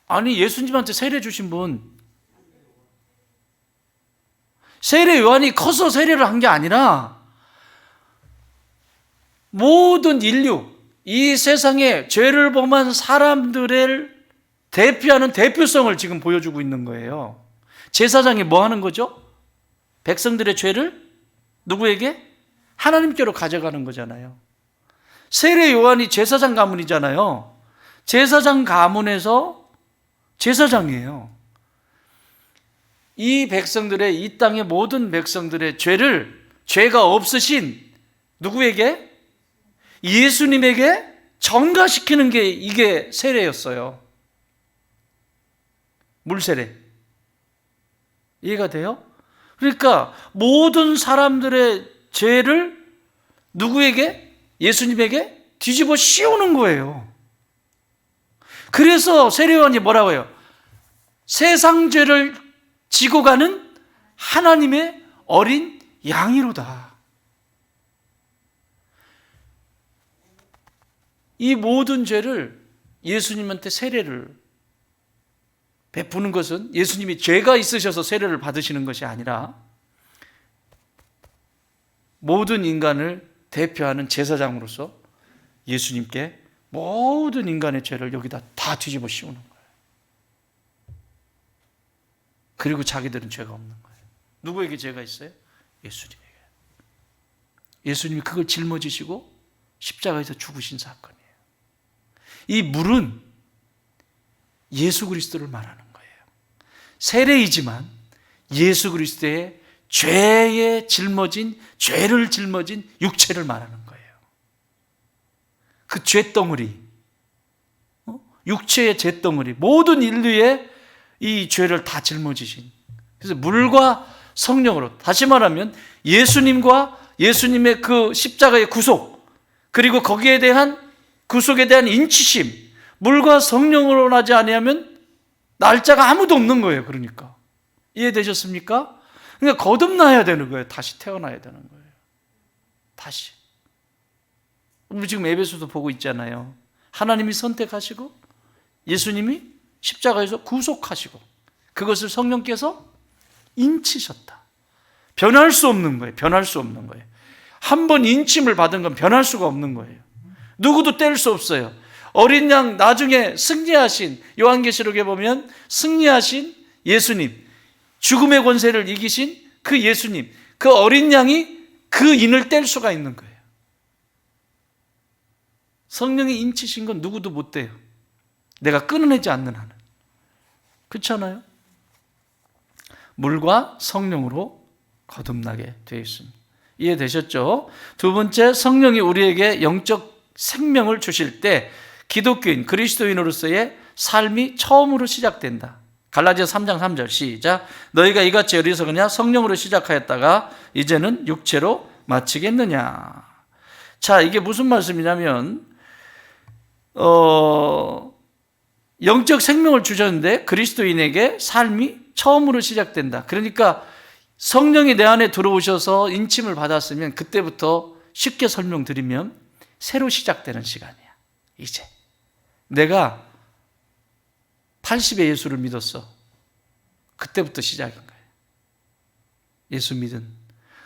아니 예수님한테 세례 주신 분. 세례 요한이 커서 세례를 한 게 아니라 모든 인류, 이 세상에 죄를 범한 사람들을 대표하는 대표성을 지금 보여주고 있는 거예요. 제사장이 뭐 하는 거죠? 백성들의 죄를 누구에게? 하나님께로 가져가는 거잖아요. 세례 요한이 제사장 가문이잖아요. 제사장 가문에서 제사장이에요. 이 백성들의, 이 땅의 모든 백성들의 죄가 없으신 누구에게? 예수님에게 전가시키는 게 이게 세례였어요. 물세례. 이해가 돼요? 그러니까 모든 사람들의 죄를 누구에게? 예수님에게 뒤집어 씌우는 거예요. 그래서 세례요한이 뭐라고 해요? 세상 죄를 지고 가는 하나님의 어린 양이로다. 이 모든 죄를 예수님한테 세례를 베푸는 것은 예수님이 죄가 있으셔서 세례를 받으시는 것이 아니라 모든 인간을 대표하는 제사장으로서 예수님께 모든 인간의 죄를 여기다 다 뒤집어 씌우는 거예요. 그리고 자기들은 죄가 없는 거예요. 누구에게 죄가 있어요? 예수님에게. 예수님이 그걸 짊어지시고 십자가에서 죽으신 사건이에요. 이 물은 예수 그리스도를 말하는 거예요. 세례이지만 예수 그리스도의 죄를 짊어진 육체를 말하는 거예요. 그 죄덩어리, 육체의 죄덩어리, 모든 인류의 이 죄를 다 짊어지신. 그래서 물과 성령으로, 다시 말하면 예수님과 예수님의 그 십자가의 구속, 그리고 거기에 대한 구속에 대한 인치심, 물과 성령으로 나지 아니하면 날짜가 아무도 없는 거예요. 그러니까 이해되셨습니까? 그러니까 거듭나야 되는 거예요. 다시 태어나야 되는 거예요. 다시. 우리 지금 에베소서 보고 있잖아요. 하나님이 선택하시고 예수님이 십자가에서 구속하시고 그것을 성령께서 인치셨다. 변할 수 없는 거예요. 변할 수 없는 거예요. 한 번 인침을 받은 건 변할 수가 없는 거예요. 누구도 뗄 수 없어요. 어린 양 나중에 승리하신, 요한계시록에 보면 승리하신 예수님, 죽음의 권세를 이기신 그 예수님, 그 어린 양이 그 인을 뗄 수가 있는 거예요. 성령이 인치신 건 누구도 못 떼요. 내가 끊어내지 않는 한은. 그렇잖아요? 물과 성령으로 거듭나게 되어 있습니다. 이해되셨죠? 두 번째, 성령이 우리에게 영적 생명을 주실 때 기독교인, 그리스도인으로서의 삶이 처음으로 시작된다. 갈라디아서 3장 3절 시작. 너희가 이같이 어리석으냐? 성령으로 시작하였다가 이제는 육체로 마치겠느냐? 자, 이게 무슨 말씀이냐면 영적 생명을 주셨는데 그리스도인에게 삶이 처음으로 시작된다. 그러니까 성령이 내 안에 들어오셔서 인침을 받았으면 그때부터 쉽게 설명드리면 새로 시작되는 시간이야. 이제 내가 80에 예수를 믿었어. 그때부터 시작인 거예요. 예수 믿은.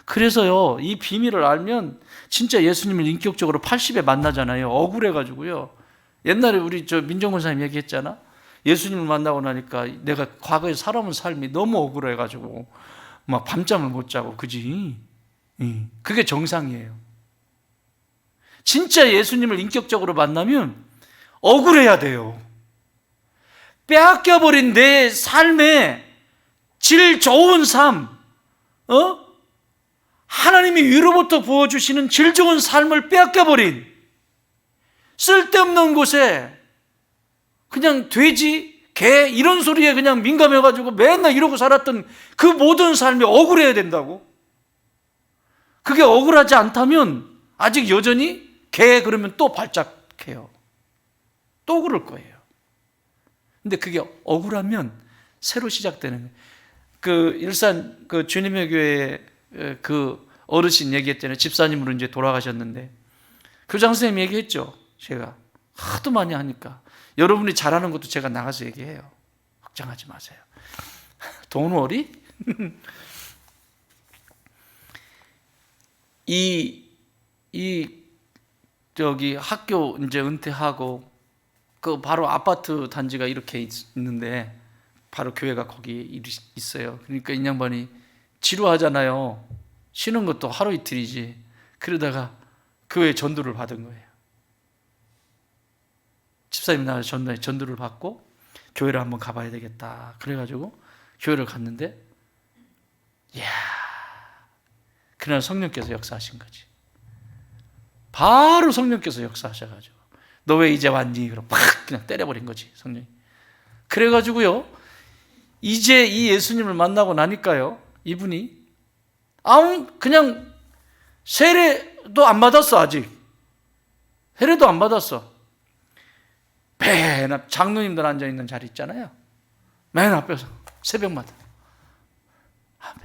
그래서요, 이 비밀을 알면 진짜 예수님을 인격적으로 80에 만나잖아요. 억울해가지고요. 옛날에 우리 민정 권사님 얘기했잖아. 예수님을 만나고 나니까 내가 과거에 살아온 삶이 너무 억울해가지고 막 밤잠을 못 자고, 그지? 그게 정상이에요. 진짜 예수님을 인격적으로 만나면 억울해야 돼요. 빼앗겨버린 내 삶의 질 좋은 삶, 하나님이 위로부터 부어주시는 질 좋은 삶을 빼앗겨버린, 쓸데없는 곳에 그냥 돼지, 개 이런 소리에 그냥 민감해가지고 맨날 이러고 살았던 그 모든 삶이 억울해야 된다고. 그게 억울하지 않다면 아직 여전히 개 그러면 또 발작해요. 또 그럴 거예요. 근데 그게 억울하면 새로 시작되는 거예요. 그 일산 그 주님의 교회 그 어르신 얘기했잖아요. 집사님으로 이제 돌아가셨는데 교장 선생님 얘기했죠. 제가 하도 많이 하니까 여러분이 잘하는 것도 제가 나가서 얘기해요. 걱정하지 마세요. Don't worry. 저기 학교 이제 은퇴하고 그 바로 아파트 단지가 이렇게 있는데 바로 교회가 거기 있어요. 그러니까 이 양반이 지루하잖아요. 쉬는 것도 하루 이틀이지. 그러다가 교회 전도를 받은 거예요. 집사님 나와서 전도를 받고 교회를 한번 가봐야 되겠다. 그래가지고 교회를 갔는데, 이야, 그날 성령께서 역사하신 거지. 바로 성령께서 역사하셔가지고 너 왜 이제 왔니? 그럼 팍 그냥 때려버린 거지, 성령이. 그래가지고요, 이제 이 예수님을 만나고 나니까요, 이분이 그냥 세례도 안 받았어. 아직 세례도 안 받았어. 맨 앞 장로님들 앉아있는 자리 있잖아요. 맨 앞에서 새벽마다 아멘.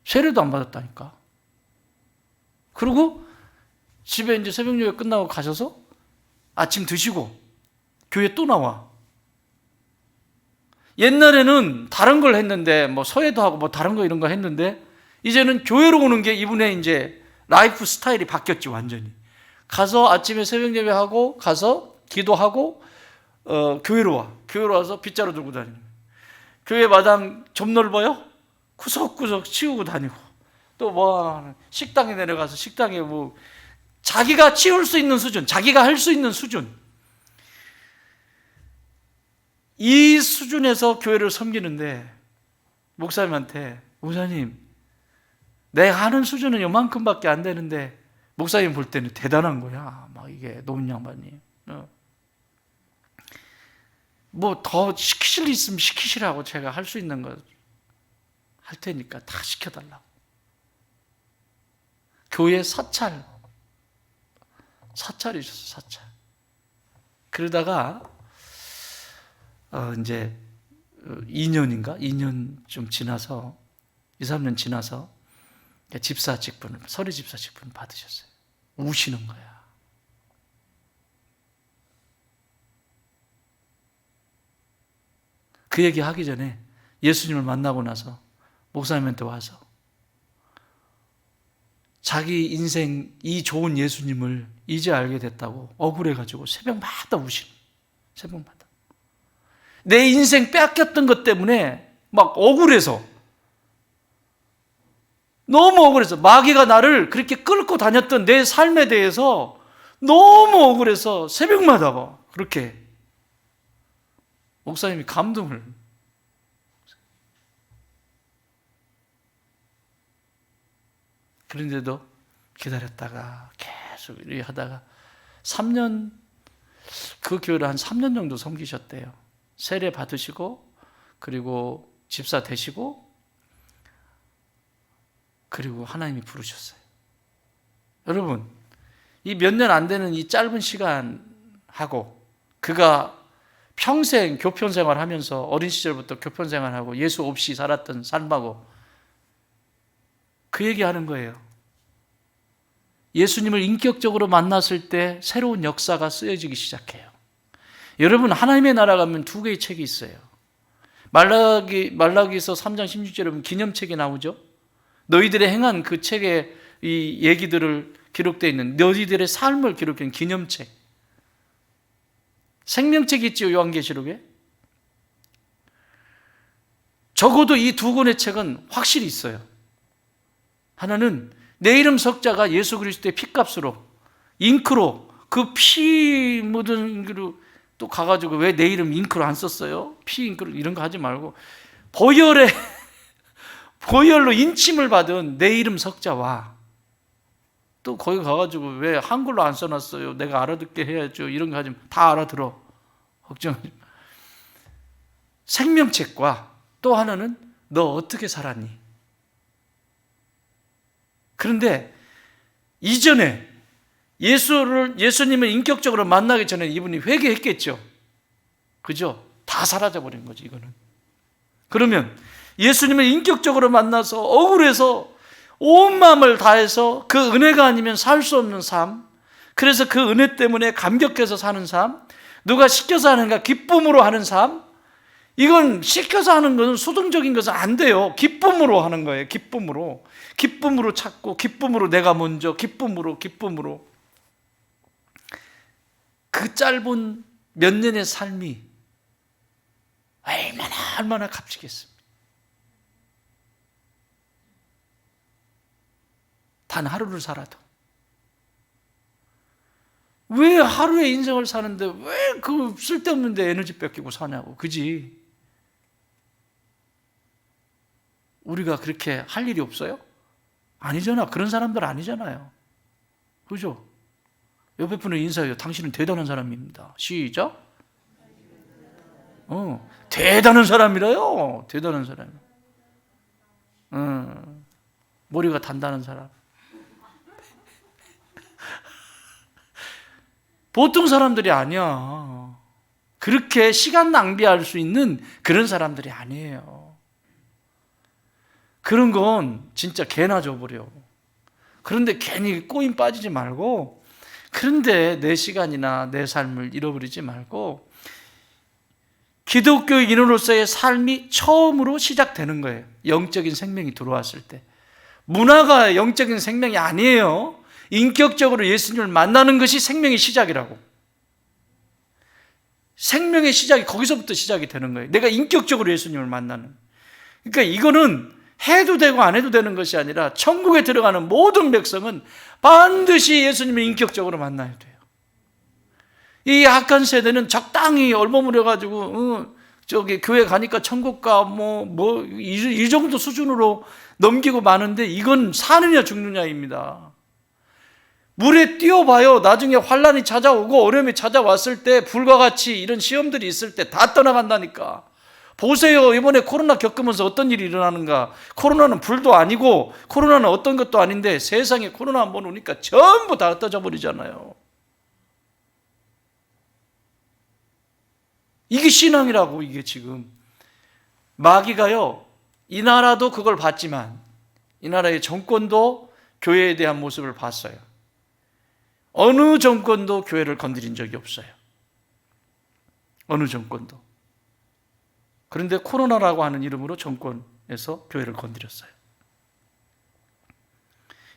세례도 안 받았다니까. 그리고 집에 이제 새벽 예배 끝나고 가셔서 아침 드시고 교회 또 나와. 옛날에는 다른 걸 했는데 뭐 서예도 하고 뭐 다른 거 이런 거 했는데 이제는 교회로 오는 게 이분의 이제 라이프 스타일이 바뀌었지, 완전히. 가서 아침에 새벽 예배하고 가서 기도하고 교회로 와. 교회로 와서 빗자루 들고 다니는 거예요. 교회 마당 좀 넓어요? 구석구석 치우고 다니고, 또 뭐 식당에 내려가서 식당에 뭐 자기가 치울 수 있는 수준, 자기가 할 수 있는 수준, 이 수준에서 교회를 섬기는데 목사님한테, 목사님 내가 하는 수준은 요만큼밖에 안 되는데, 목사님 볼 때는 대단한 거야. 막 이게 노인 양반이. 뭐 더 시키실 일 있으면 시키시라고, 제가 할 수 있는 거 할 테니까 다 시켜달라고. 교회 사찰이셨어, 사찰. 그러다가 이제 2년 좀 지나서 2, 3년 지나서 집사 직분을, 서리 집사 직분을 받으셨어요. 우시는 거야. 그 얘기 하기 전에 예수님을 만나고 나서 목사님한테 와서 자기 인생 이 좋은 예수님을 이제 알게 됐다고 억울해가지고 새벽마다 우시는, 새벽마다. 내 인생 빼앗겼던 것 때문에 막 억울해서, 너무 억울해서, 마귀가 나를 그렇게 끌고 다녔던 내 삶에 대해서 너무 억울해서 새벽마다 봐, 그렇게. 목사님이 감동을. 그런데도 기다렸다가 계속 이렇게 하다가 3년, 그 교회를 한 3년 정도 섬기셨대요. 세례 받으시고, 그리고 집사 되시고, 그리고 하나님이 부르셨어요. 여러분, 이 몇 년 안 되는 이 짧은 시간하고 그가 평생 교편 생활하면서, 어린 시절부터 교편 생활하고 예수 없이 살았던 삶하고 그 얘기하는 거예요. 예수님을 인격적으로 만났을 때 새로운 역사가 쓰여지기 시작해요. 여러분, 하나님의 나라 가면 두 개의 책이 있어요. 말라기서 3장 16절에 보면 기념책이 나오죠. 너희들의 행한 그 책에 이 얘기들을 기록되어 있는 너희들의 삶을 기록한 기념책. 생명책이 있지요, 요한계시록에. 적어도 이 두 권의 책은 확실히 있어요. 하나는 내 이름 석자가 예수 그리스도의 피값으로, 잉크로, 그 피 묻은 거로 또 가가지고 왜 내 이름 잉크로 안 썼어요? 피 잉크로 이런 거 하지 말고 보혈로 인침을 받은 내 이름 석자와 또 거기 가가지고 왜 한글로 안 써놨어요? 내가 알아듣게 해야죠. 이런 거 하지 다 알아들어. 걱정하지 마. 생명책과 또 하나는 너 어떻게 살았니? 그런데 이전에 예수님을 인격적으로 만나기 전에 이분이 회개했겠죠. 그죠? 다 사라져버린 거지, 이거는. 그러면 예수님을 인격적으로 만나서 억울해서 온 마음을 다해서 그 은혜가 아니면 살 수 없는 삶, 그래서 그 은혜 때문에 감격해서 사는 삶, 누가 시켜서 하는가 기쁨으로 하는 삶, 이건 시켜서 하는 것은 수동적인 것은 안 돼요. 기쁨으로 하는 거예요. 기쁨으로 찾고, 기쁨으로 내가 먼저, 기쁨으로 그 짧은 몇 년의 삶이 얼마나 값지겠습니까? 단 하루를 살아도. 왜 하루의 인생을 사는데 왜 그 쓸데없는 데 에너지 뺏기고 사냐고. 그지? 우리가 그렇게 할 일이 없어요? 아니잖아. 그런 사람들 아니잖아요. 그죠? 옆에 분을 인사해요. 당신은 대단한 사람입니다. 시작. 대단한 사람이래요. 대단한 사람. 머리가 단단한 사람. 보통 사람들이 아니야. 그렇게 시간 낭비할 수 있는 그런 사람들이 아니에요. 그런 건 진짜 개나 줘버려. 그런데 괜히 꼬임 빠지지 말고, 그런데 내 시간이나 내 삶을 잃어버리지 말고, 기독교인으로서의 삶이 처음으로 시작되는 거예요. 영적인 생명이 들어왔을 때. 문화가 영적인 생명이 아니에요. 인격적으로 예수님을 만나는 것이 생명의 시작이라고. 생명의 시작이 거기서부터 시작이 되는 거예요. 내가 인격적으로 예수님을 만나는. 그러니까 이거는 해도 되고 안 해도 되는 것이 아니라 천국에 들어가는 모든 백성은 반드시 예수님을 인격적으로 만나야 돼요. 이 악한 세대는 적당히 얼버무려가지고 교회 가니까 천국 가 이 정도 수준으로 넘기고 마는데, 이건 사느냐 죽느냐입니다. 물에 뛰어봐요. 나중에 환란이 찾아오고 어려움이 찾아왔을 때, 불과 같이 이런 시험들이 있을 때 다 떠나간다니까. 보세요. 이번에 코로나 겪으면서 어떤 일이 일어나는가. 코로나는 불도 아니고 코로나는 어떤 것도 아닌데 세상에 코로나 한번 오니까 전부 다 흩어져 버리잖아요. 이게 신앙이라고. 이게 지금 마귀가요, 이 나라도 그걸 봤지만 이 나라의 정권도 교회에 대한 모습을 봤어요. 어느 정권도 교회를 건드린 적이 없어요. 어느 정권도. 그런데 코로나라고 하는 이름으로 정권에서 교회를 건드렸어요.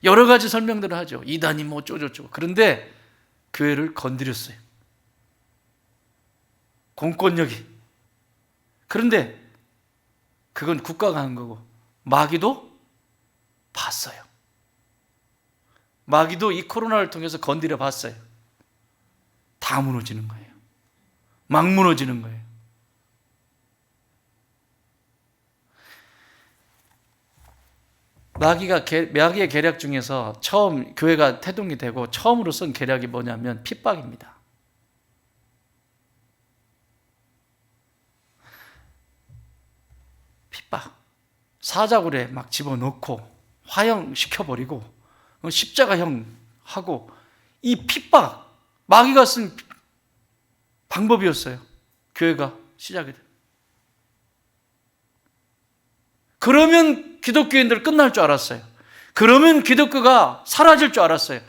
여러 가지 설명들을 하죠. 이단이 뭐 어쩌고저쩌고. 그런데 교회를 건드렸어요. 공권력이. 그런데 그건 국가가 한 거고, 마귀도 봤어요. 마귀도 이 코로나를 통해서 건드려 봤어요. 다 무너지는 거예요. 막 무너지는 거예요. 마귀의 계략 중에서 처음 교회가 태동이 되고 처음으로 쓴 계략이 뭐냐면 핍박입니다. 핍박. 사자굴에 막 집어넣고 화형시켜버리고 십자가형 하고, 이 핍박, 마귀가 쓴 방법이었어요. 교회가 시작이 돼요. 그러면 기독교인들 끝날 줄 알았어요. 그러면 기독교가 사라질 줄 알았어요.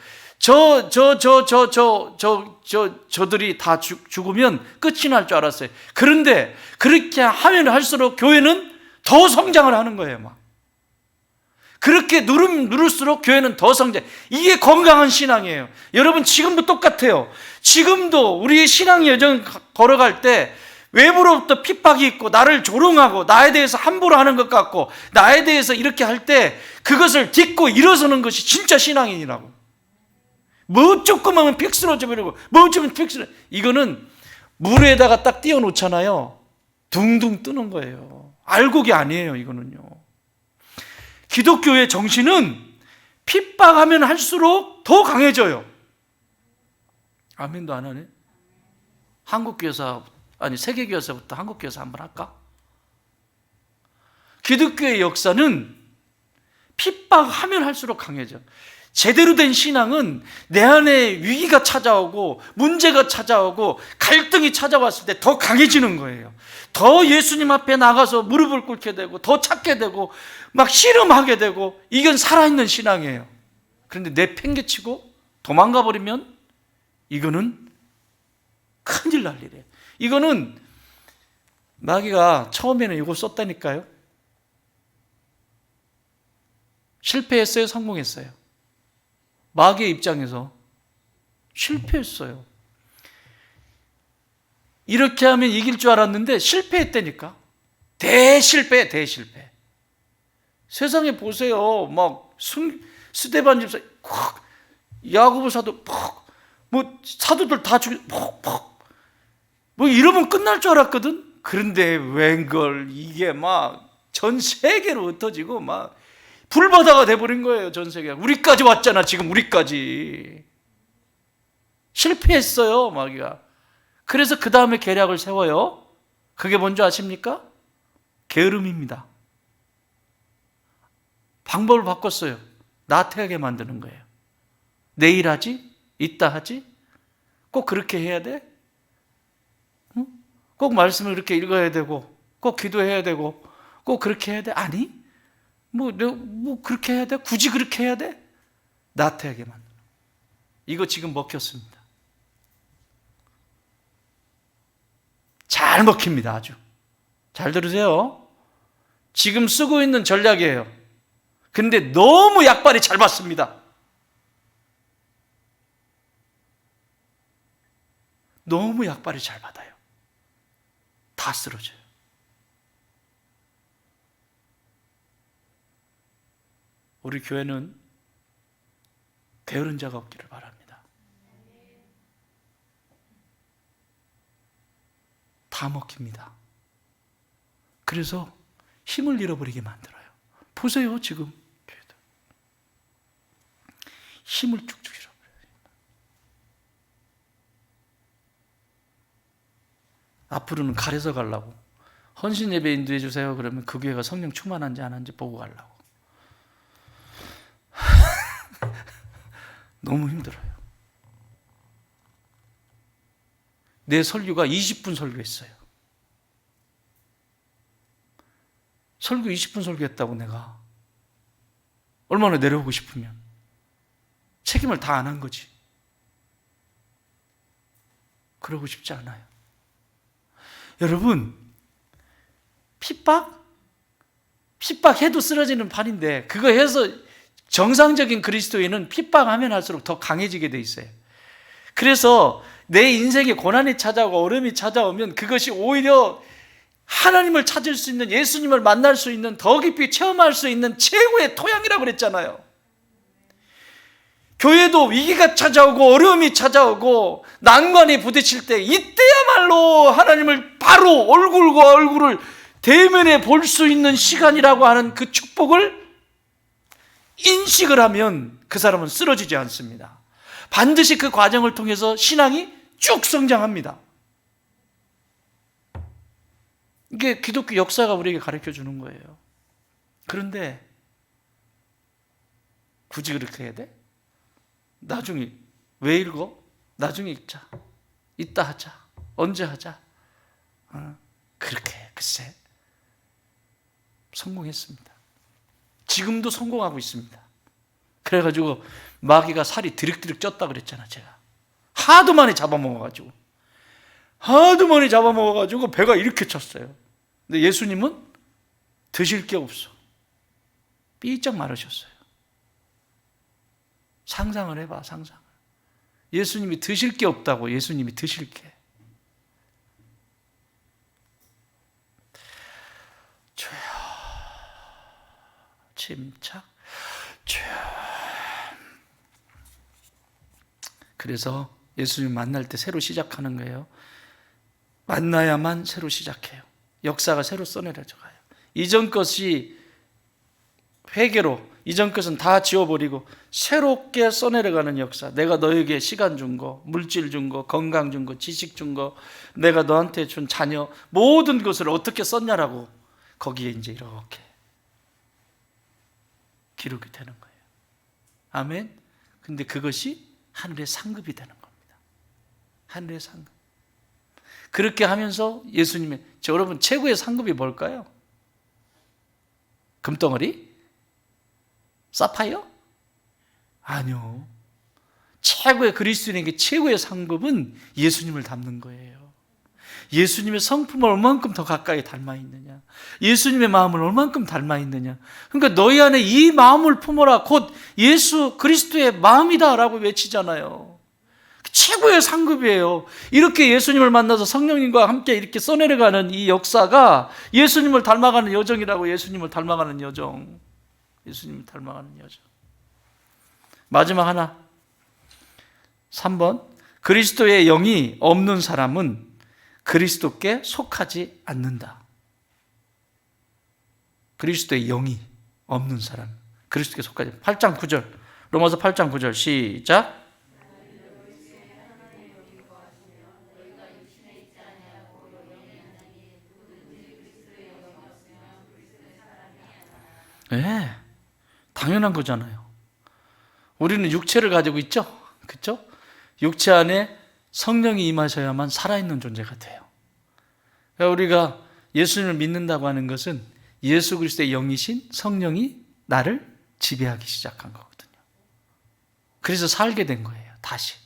저들이 다 죽으면 끝이 날 줄 알았어요. 그런데 그렇게 하면 할수록 교회는 더 성장을 하는 거예요. 막 그렇게 누를수록 교회는 더 성장. 이게 건강한 신앙이에요. 여러분 지금도 똑같아요. 지금도 우리의 신앙 여정 걸어갈 때 외부로부터 핍박이 있고 나를 조롱하고 나에 대해서 함부로 하는 것 같고 나에 대해서 이렇게 할 때 그것을 딛고 일어서는 것이 진짜 신앙인이라고. 뭐 조금 하면 픽 쓰러져 버리고 뭐 좀 픽 쓰러져. 이거는 물에다가 딱 띄워놓잖아요. 둥둥 뜨는 거예요. 알곡이 아니에요. 이거는요. 기독교의 정신은 핍박하면 할수록 더 강해져요. 아멘도 안 하네. 한국교사 아니 세계교사부터 한국교사 한번 할까? 기독교의 역사는 핍박하면 할수록 강해져. 제대로 된 신앙은 내 안에 위기가 찾아오고 문제가 찾아오고 갈등이 찾아왔을 때 더 강해지는 거예요. 더 예수님 앞에 나가서 무릎을 꿇게 되고 더 찾게 되고 막 씨름하게 되고 이건 살아있는 신앙이에요. 그런데 내팽개치고 도망가 버리면 이거는 큰일 날 일이에요. 이거는 마귀가 처음에는 이걸 썼다니까요. 실패했어요? 성공했어요? 마귀의 입장에서 실패했어요. 이렇게 하면 이길 줄 알았는데 실패했다니까. 대실패. 세상에 보세요. 막 스데반 집사, 야고보 사도, 뭐 사도들 다 죽여, 뭐 이러면 끝날 줄 알았거든. 그런데 웬걸 이게 막 전 세계로 흩어지고 막 불바다가 돼버린 거예요. 전 세계가. 우리까지 왔잖아. 지금 우리까지. 실패했어요. 마귀가. 그래서 그 다음에 계략을 세워요. 그게 뭔지 아십니까? 게으름입니다. 방법을 바꿨어요. 나태하게 만드는 거예요. 내일 하지? 이따 하지? 꼭 그렇게 해야 돼? 응? 꼭 말씀을 그렇게 읽어야 되고 꼭 기도해야 되고 꼭 그렇게 해야 돼? 아니? 뭐 그렇게 해야 돼? 굳이 그렇게 해야 돼? 나태하게 만드는 거예요. 이거 지금 먹혔습니다. 잘 먹힙니다. 아주. 잘 들으세요. 지금 쓰고 있는 전략이에요. 근데 너무 약발이 잘 받습니다. 너무 약발이 잘 받아요. 다 쓰러져요. 우리 교회는 게으른 자가 없기를 바랍니다. 다 먹힙니다. 그래서 힘을 잃어버리게 만들어요. 보세요, 지금 교회도 힘을 쭉쭉 잃어버려요. 앞으로는 가려서 가려고 헌신 예배 인도해 주세요. 그러면 그 교회가 성령 충만한지 안 한지 보고 가려고. 너무 힘들어요. 내 설교가 20분 설교했어요. 설교 20분 설교했다고 내가 얼마나 내려오고 싶으면 책임을 다 안 한 거지. 그러고 싶지 않아요. 여러분, 핍박해도 쓰러지는 판인데 그거 해서 정상적인 그리스도인은 핍박하면 할수록 더 강해지게 돼 있어요. 그래서 내 인생에 고난이 찾아오고 어려움이 찾아오면 그것이 오히려 하나님을 찾을 수 있는, 예수님을 만날 수 있는, 더 깊이 체험할 수 있는 최고의 토양이라고 그랬잖아요. 교회도 위기가 찾아오고 어려움이 찾아오고 난관이 부딪힐 때 이때야말로 하나님을 바로 얼굴과 얼굴을 대면에 볼 수 있는 시간이라고 하는 그 축복을 인식을 하면 그 사람은 쓰러지지 않습니다. 반드시 그 과정을 통해서 신앙이 쭉 성장합니다. 이게 기독교 역사가 우리에게 가르쳐 주는 거예요. 그런데 굳이 그렇게 해야 돼? 나중에 왜 읽어? 나중에 읽자. 이따 하자. 언제 하자. 그렇게 글쎄 성공했습니다. 지금도 성공하고 있습니다. 그래가지고 마귀가 살이 드륵드륵 쪘다 그랬잖아. 제가 하도 많이 잡아먹어가지고 배가 이렇게 찼어요. 근데 예수님은 드실 게 없어. 삐쩍 마르셨어요. 상상을 해봐, 상상을. 예수님이 드실 게 없다고. 예수님이 드실 게. 주여, 침착, 주여. 그래서 예수님 만날 때 새로 시작하는 거예요. 만나야만 새로 시작해요. 역사가 새로 써내려져 가요. 이전 것이 회개로, 이전 것은 다 지워버리고 새롭게 써내려가는 역사. 내가 너에게 시간 준 거, 물질 준 거, 건강 준 거, 지식 준 거, 내가 너한테 준 자녀, 모든 것을 어떻게 썼냐라고 거기에 이제 이렇게 기록이 되는 거예요. 아멘. 근데 그것이 하늘의 상급이 되는 겁니다. 하늘의 상급. 그렇게 하면서 예수님의, 여러분 최고의 상급이 뭘까요? 금덩어리? 사파이어? 아니요. 최고의 그리스도인에게 최고의 상급은 예수님을 닮는 거예요. 예수님의 성품을 얼만큼 더 가까이 닮아 있느냐, 예수님의 마음을 얼만큼 닮아 있느냐. 그러니까 너희 안에 이 마음을 품어라, 곧 예수 그리스도의 마음이다 라고 외치잖아요. 최고의 상급이에요. 이렇게 예수님을 만나서 성령님과 함께 이렇게 써내려가는 이 역사가 예수님을 닮아가는 여정이라고. 예수님을 닮아가는 여정. 예수님을 닮아가는 여정. 마지막 하나, 3번. 그리스도의 영이 없는 사람은 그리스도께 속하지 않는다. 그리스도의 영이 없는 사람, 그리스도께 속하지 않는다. 8장 9절, 로마서 8장 9절 시작. 네, 당연한 거잖아요. 우리는 육체를 가지고 있죠? 그렇죠? 육체 안에 성령이 임하셔야만 살아있는 존재가 돼요. 그러니까 우리가 예수님을 믿는다고 하는 것은 예수 그리스도의 영이신 성령이 나를 지배하기 시작한 거거든요. 그래서 살게 된 거예요, 다시.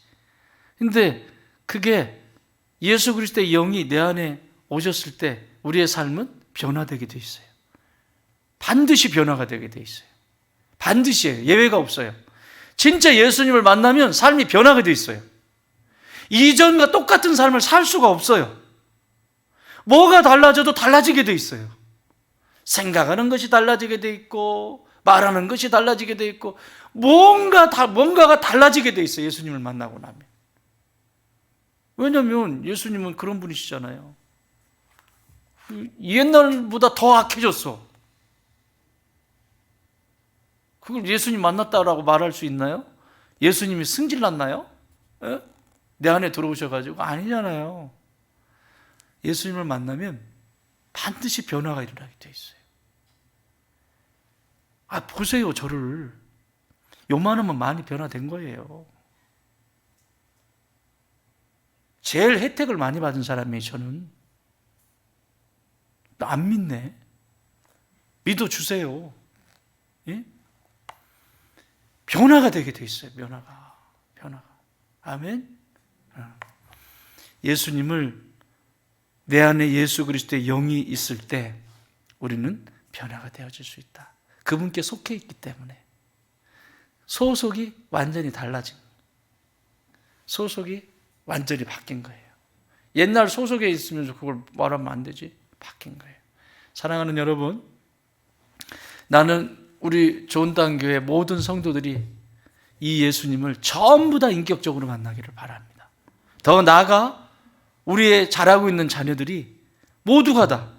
근데 그게 예수 그리스도의 영이 내 안에 오셨을 때 우리의 삶은 변화되게 돼 있어요. 반드시 변화가 되게 돼 있어요. 반드시예요. 예외가 없어요. 진짜 예수님을 만나면 삶이 변화가 돼 있어요. 이전과 똑같은 삶을 살 수가 없어요. 뭐가 달라져도 달라지게 돼 있어요. 생각하는 것이 달라지게 돼 있고, 말하는 것이 달라지게 돼 있고, 뭔가가 달라지게 돼 있어요. 예수님을 만나고 나면. 왜냐하면 예수님은 그런 분이시잖아요. 옛날보다 더 악해졌어. 그걸 예수님 만났다라고 말할 수 있나요? 예수님이 승질났나요? 에? 내 안에 들어오셔가지고. 아니잖아요. 예수님을 만나면 반드시 변화가 일어나게 돼 있어요. 보세요, 저를. 요만하면 많이 변화된 거예요. 제일 혜택을 많이 받은 사람이에요, 저는. 안 믿네. 믿어주세요. 예? 변화가 되게 돼 있어요. 변화가. 아멘. 예수님을, 내 안에 예수 그리스도의 영이 있을 때 우리는 변화가 되어질 수 있다. 그분께 속해 있기 때문에. 소속이 완전히 달라진, 소속이 완전히 바뀐 거예요. 옛날 소속에 있으면서 그걸 말하면 안 되지. 바뀐 거예요. 사랑하는 여러분, 나는 우리 좋은땅교회 모든 성도들이 이 예수님을 전부 다 인격적으로 만나기를 바랍니다. 더 나아가 우리의 자라고 있는 자녀들이 모두가 다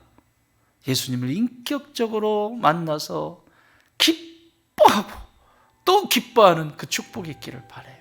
예수님을 인격적으로 만나서 기뻐하고 또 기뻐하는 그 축복이 있기를 바라요.